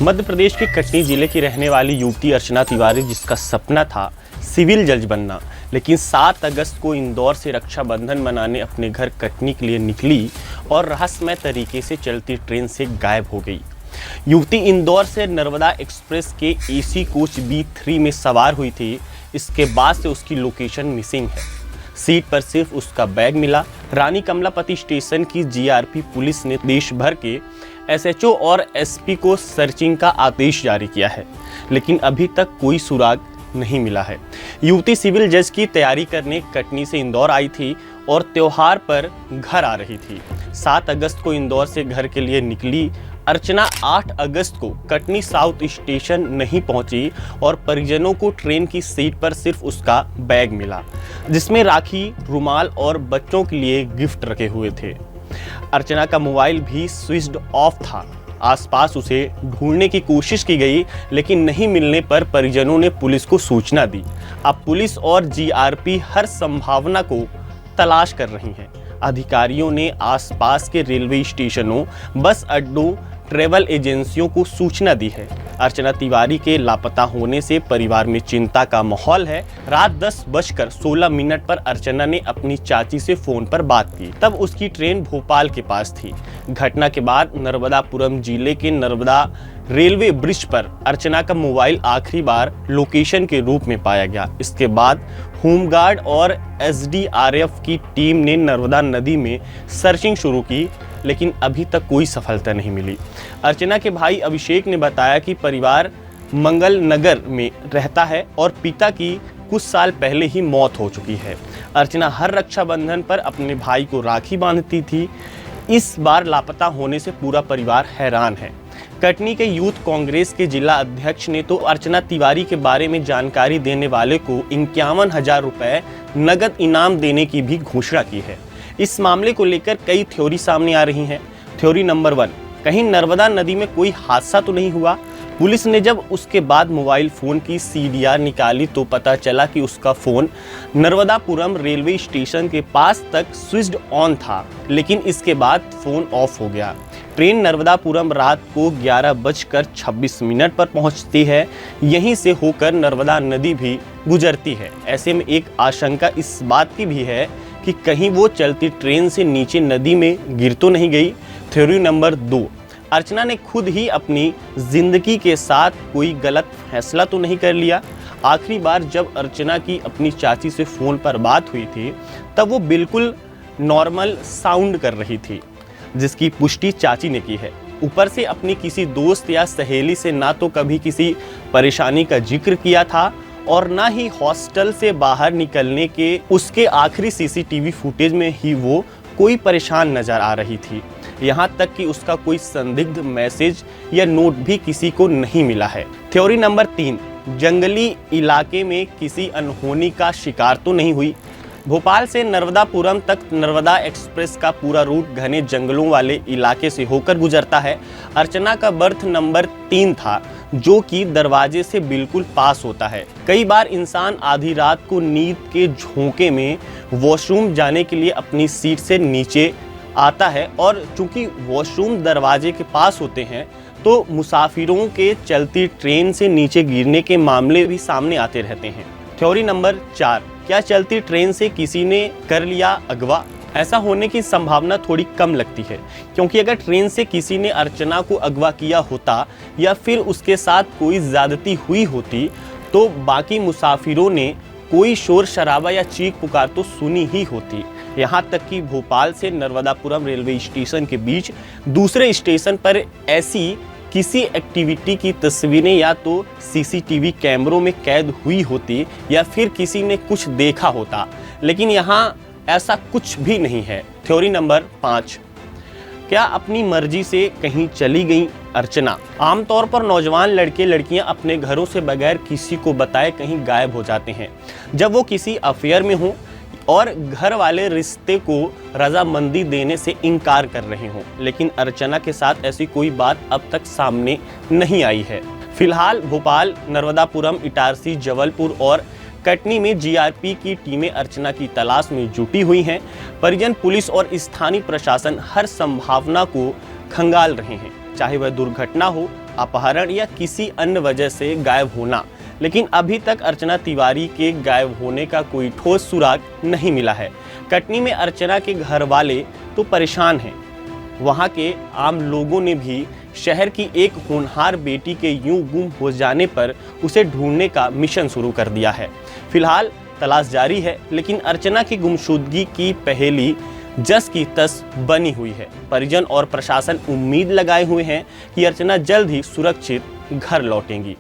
मध्य प्रदेश के कटनी जिले की रहने वाली युवती अर्चना तिवारी, जिसका सपना था सिविल जज बनना, लेकिन 7 अगस्त को इंदौर से रक्षाबंधन मनाने अपने घर कटनी के लिए निकली और रहस्यमय तरीके से चलती ट्रेन से गायब हो गई। युवती इंदौर से नर्मदा एक्सप्रेस के एसी कोच B3 में सवार हुई थी। इसके बाद से उसकी लोकेशन मिसिंग है। सीट पर सिर्फ उसका बैग मिला। रानी कमलापति स्टेशन की जीआरपी पुलिस ने देश भर के एसएचओ और एसपी को सर्चिंग का आदेश जारी किया है, लेकिन अभी तक कोई सुराग नहीं मिला है। युवती सिविल जज की तैयारी करने कटनी से इंदौर आई थी और त्योहार पर घर आ रही थी। 7 अगस्त को इंदौर से घर के लिए निकली अर्चना 8 अगस्त को कटनी साउथ स्टेशन नहीं पहुंची और परिजनों को ट्रेन की सीट पर सिर्फ उसका बैग मिला, जिसमें राखी, रुमाल और बच्चों के लिए गिफ्ट रखे हुए थे। अर्चना का मोबाइल भी स्विच्ड ऑफ था। आसपास उसे ढूंढने की कोशिश की गई, लेकिन नहीं मिलने पर परिजनों ने पुलिस को सूचना दी। अब पुलिस और जीआरपी हर संभावना को तलाश कर रही हैं। अधिकारियों ने आसपास के रेलवे स्टेशनों, बस अड्डों, ट्रैवल एजेंसियों को सूचना दी है। अर्चना तिवारी के लापता होने से परिवार में चिंता का माहौल है। रात 10:16 पर अर्चना ने अपनी चाची से फोन पर बात की। तब उसकी ट्रेन भोपाल के पास थी। घटना के बाद नर्मदापुरम जिले के नर्मदा रेलवे ब्रिज पर अर्चना का मोबाइल आखिरी बार लोकेशन के रूप में पाया गया। इसके बाद होमगार्ड और एसडीआरएफ की टीम ने नर्मदा नदी में सर्चिंग शुरू की, लेकिन अभी तक कोई सफलता नहीं मिली। अर्चना के भाई अभिषेक ने बताया कि परिवार मंगल नगर में रहता है और पिता की कुछ साल पहले ही मौत हो चुकी है। अर्चना हर रक्षाबंधन पर अपने भाई को राखी बांधती थी। इस बार लापता होने से पूरा परिवार हैरान है। कटनी के यूथ कांग्रेस के जिला अध्यक्ष ने तो अर्चना तिवारी के बारे में जानकारी देने वाले को 51,000 रुपए नगद इनाम देने की भी घोषणा की है। इस मामले को लेकर कई थ्योरी सामने आ रही हैं। थ्योरी नंबर 1, कहीं नर्मदा नदी में कोई हादसा तो नहीं हुआ। पुलिस ने जब उसके बाद मोबाइल फ़ोन की CDR निकाली तो पता चला कि उसका फ़ोन नर्मदापुरम रेलवे स्टेशन के पास तक स्विच्ड ऑन था, लेकिन इसके बाद फ़ोन ऑफ हो गया। ट्रेन नर्मदापुरम रात को 11:26 पर पहुंचती है। यहीं से होकर नर्मदा नदी भी गुजरती है। ऐसे में एक आशंका इस बात की भी है कि कहीं वो चलती ट्रेन से नीचे नदी में गिर तो नहीं गई। थ्योरी नंबर 2, अर्चना ने खुद ही अपनी जिंदगी के साथ कोई गलत फैसला तो नहीं कर लिया। आखिरी बार जब अर्चना की अपनी चाची से फ़ोन पर बात हुई थी, तब वो बिल्कुल नॉर्मल साउंड कर रही थी, जिसकी पुष्टि चाची ने की है। ऊपर से अपनी किसी दोस्त या सहेली से ना तो कभी किसी परेशानी का जिक्र किया था और ना ही हॉस्टल से बाहर निकलने के उसके आखिरी सीसीटीवी फुटेज में ही वो कोई परेशान नजर आ रही थी। यहाँ तक कि उसका कोई संदिग्ध मैसेज या नोट भी किसी को नहीं मिला है। थ्योरी नंबर 3, जंगली इलाके में किसी अनहोनी का शिकार तो नहीं हुई। भोपाल से नर्मदापुरम तक नर्मदा एक्सप्रेस का पूरा रूट घने जंगलों वाले इलाके से होकर गुजरता है। अर्चना का बर्थ नंबर 3 था, जो कि दरवाजे से बिल्कुल पास होता है। कई बार इंसान आधी रात को नींद के झोंके में वॉशरूम जाने के लिए अपनी सीट से नीचे आता है और चूंकि वॉशरूम दरवाजे के पास होते हैं तो मुसाफिरों के चलती ट्रेन से नीचे गिरने के मामले भी सामने आते रहते हैं। थ्योरी नंबर 4, क्या चलती ट्रेन से किसी ने कर लिया अगवा? ऐसा होने की संभावना थोड़ी कम लगती है, क्योंकि अगर ट्रेन से किसी ने अर्चना को अगवा किया होता या फिर उसके साथ कोई ज्यादती हुई होती तो बाकी मुसाफिरों ने कोई शोर शराबा या चीख पुकार तो सुनी ही होती। यहाँ तक कि भोपाल से नर्मदापुरम रेलवे स्टेशन के बीच दूसरे स्टेशन पर ऐसी किसी एक्टिविटी की तस्वीरें या तो सीसीटीवी कैमरों में कैद हुई होती या फिर किसी ने कुछ देखा होता, लेकिन यहाँ ऐसा कुछ भी नहीं है। थ्योरी नंबर 5, क्या अपनी मर्जी से कहीं चली गई अर्चना? आमतौर पर नौजवान लड़के लड़कियां अपने घरों से बगैर किसी को बताए कहीं गायब हो जाते हैं, जब वो किसी अफेयर में हों और घर वाले रिश्ते को रजामंदी देने से इनकार कर रहे हों। लेकिन अर्चना के साथ ऐसी कोई बात अब तक सामने नहीं आई है। फिलहाल भोपाल, नर्मदापुरम, इटारसी, जबलपुर और कटनी में जीआरपी की टीमें अर्चना की तलाश में जुटी हुई हैं। परिजन, पुलिस और स्थानीय प्रशासन हर संभावना को खंगाल रहे हैं, चाहे वह दुर्घटना हो अपहरण या किसी अन्य वजह से गायब होना, लेकिन अभी तक अर्चना तिवारी के गायब होने का कोई ठोस सुराग नहीं मिला है। कटनी में अर्चना के घर वाले तो परेशान हैं, वहां के आम लोगों ने भी शहर की एक होनहार बेटी के यूं गुम हो जाने पर उसे ढूंढने का मिशन शुरू कर दिया है। फिलहाल तलाश जारी है, लेकिन अर्चना की गुमशुदगी की पहेली जस की तस बनी हुई है। परिजन और प्रशासन उम्मीद लगाए हुए हैं कि अर्चना जल्द ही सुरक्षित घर लौटेंगी।